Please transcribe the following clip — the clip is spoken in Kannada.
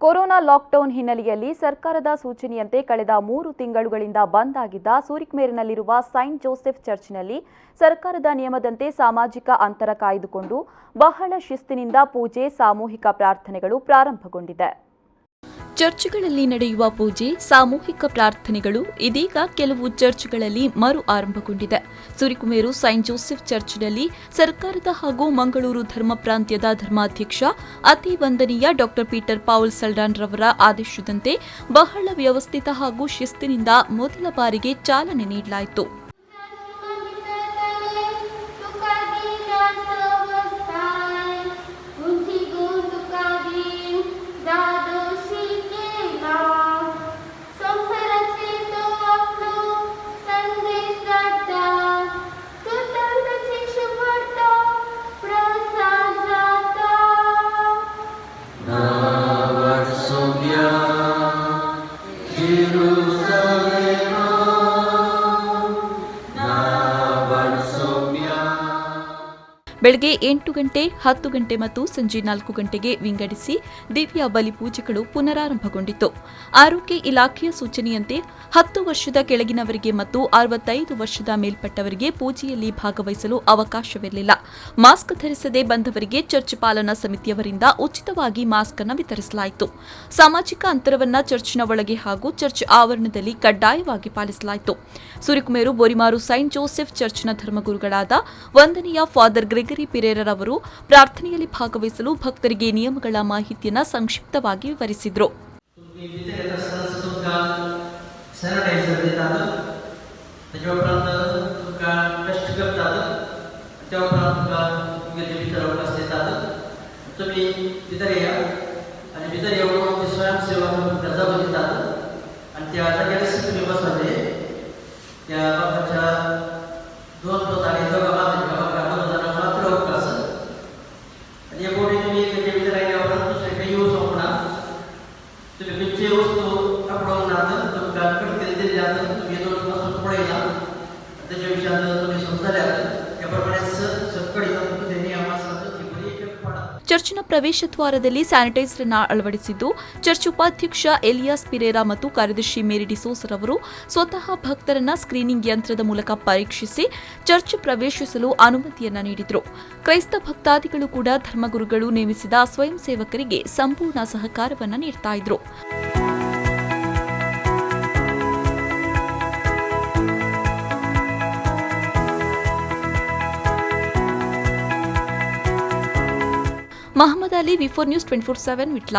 ಕೊರೋನಾ ಲಾಕ್ಡೌನ್ ಹಿನ್ನೆಲೆಯಲ್ಲಿ ಸರ್ಕಾರದ ಸೂಚನೆಯಂತೆ ಕಳೆದ 3 ತಿಂಗಳುಗಳಿಂದ ಬಂದ್ ಆಗಿದ್ದ ಸೂರಿಕ್ಮೇರಿನಲ್ಲಿರುವ ಸೈಂಟ್ ಜೋಸೆಫ್ ಚರ್ಚ್ನಲ್ಲಿ ಸರ್ಕಾರದ ನಿಯಮದಂತೆ ಸಾಮಾಜಿಕ ಅಂತರ ಕಾಯ್ದುಕೊಂಡು ಬಹಳ ಶಿಸ್ತಿನಿಂದ ಪೂಜೆ, ಸಾಮೂಹಿಕ ಪ್ರಾರ್ಥನೆಗಳು ಪ್ರಾರಂಭಗೊಂಡಿದೆ. ಚರ್ಚ್ಗಳಲ್ಲಿ ನಡೆಯುವ ಪೂಜೆ, ಸಾಮೂಹಿಕ ಪ್ರಾರ್ಥನೆಗಳು ಇದೀಗ ಕೆಲವು ಚರ್ಚ್ಗಳಲ್ಲಿ ಮರು ಆರಂಭಗೊಂಡಿದೆ. ಸೂರಿಕುಮೇರು ಸೈಂಟ್ ಜೋಸೆಫ್ ಚರ್ಚ್ನಲ್ಲಿ ಸರ್ಕಾರದ ಹಾಗೂ ಮಂಗಳೂರು ಧರ್ಮ ಪ್ರಾಂತ್ಯದ ಧರ್ಮಾಧ್ಯಕ್ಷ ಅತಿ ವಂದನೀಯ ಡಾ ಪೀಟರ್ ಪೌಲ್ ಸಲ್ಡಾನ್ ರವರ ಆದೇಶದಂತೆ ಬಹಳ ವ್ಯವಸ್ಥಿತ ಹಾಗೂ ಶಿಸ್ತಿನಿಂದ ಮೊದಲ ಬಾರಿಗೆ ಚಾಲನೆ ನೀಡಲಾಯಿತು. ಬೆಳಗ್ಗೆ 8 ಗಂಟೆ, 10 ಗಂಟೆ ಮತ್ತು ಸಂಜೆ 4 ಗಂಟೆಗೆ ವಿಂಗಡಿಸಿ ದಿವ್ಯ ಬಲಿಪೂಜೆಗಳು ಪುನರಾರಂಭಗೊಂಡಿತು. ಆರೋಗ್ಯ ಇಲಾಖೆಯ ಸೂಚನೆಯಂತೆ 10 ವರ್ಷದ ಕೆಳಗಿನವರಿಗೆ ಮತ್ತು 65 ವರ್ಷದ ಮೇಲ್ಪಟ್ಟವರಿಗೆ ಪೂಜೆಯಲ್ಲಿ ಭಾಗವಹಿಸಲು ಅವಕಾಶವಿರಲಿಲ್ಲ. ಮಾಸ್ಕ್ ಧರಿಸದೆ ಬಂದವರಿಗೆ ಚರ್ಚ್ ಪಾಲನಾ ಸಮಿತಿಯವರಿಂದ ಉಚಿತವಾಗಿ ಮಾಸ್ಕ್ ಅನ್ನು ವಿತರಿಸಲಾಯಿತು. ಸಾಮಾಜಿಕ ಅಂತರವನ್ನು ಚರ್ಚ್ನ ಒಳಗೆ ಹಾಗೂ ಚರ್ಚ್ ಆವರಣದಲ್ಲಿ ಕಡ್ಡಾಯವಾಗಿ ಪಾಲಿಸಲಾಯಿತು. ಸೂರಿಕುಮೇರು ಬೋರಿಮಾರು ಸೈಂಟ್ ಜೋಸೆಫ್ ಚರ್ಚ್ನ ಧರ್ಮಗುರುಗಳಾದ ವಂದನೀಯ ಫಾದರ್ ಗ್ರೆಗರಿ ಪಿರೇರರವರು ಪ್ರಾರ್ಥನೆಯಲ್ಲಿ ಭಾಗವಹಿಸಲು ಭಕ್ತರಿಗೆ ನಿಯಮಗಳ ಮಾಹಿತಿಯನ್ನು ಸಂಕ್ಷಿಪ್ತವಾಗಿ ವಿವರಿಸಿದರು. ಚರ್ಚ್ನ ಪ್ರವೇಶ ದ್ವಾರದಲ್ಲಿ ಸ್ಯಾನಿಟೈಸರ್ ಅನ್ನು ಅಳವಡಿಸಿದ್ದು, ಚರ್ಚ್ ಉಪಾಧ್ಯಕ್ಷ ಎಲಿಯಾಸ್ ಪಿರೇರಾ ಮತ್ತು ಕಾರ್ಯದರ್ಶಿ ಮೇರಿ ಡಿಸೋಸ್ ರವರು ಸ್ವತಃ ಭಕ್ತರನ್ನ ಸ್ಕ್ರೀನಿಂಗ್ ಯಂತ್ರದ ಮೂಲಕ ಪರೀಕ್ಷಿಸಿ ಚರ್ಚ್ ಪ್ರವೇಶಿಸಲು ಅನುಮತಿಯನ್ನ ನೀಡಿದರು. ಕ್ರೈಸ್ತ ಭಕ್ತಾದಿಗಳು ಕೂಡ ಧರ್ಮಗುರುಗಳು ನೇಮಿಸಿದ ಸ್ವಯಂ ಸೇವಕರಿಗೆ ಸಂಪೂರ್ಣ ಸಹಕಾರವನ್ನು ನೀಡ್ತಾ ಇದ್ರು. ಮಹಮ್ಮದ್ ಅಲಿ, ವಿ4 ನ್ಯೂಸ್ 24/7 ವಿಟ್ಲ.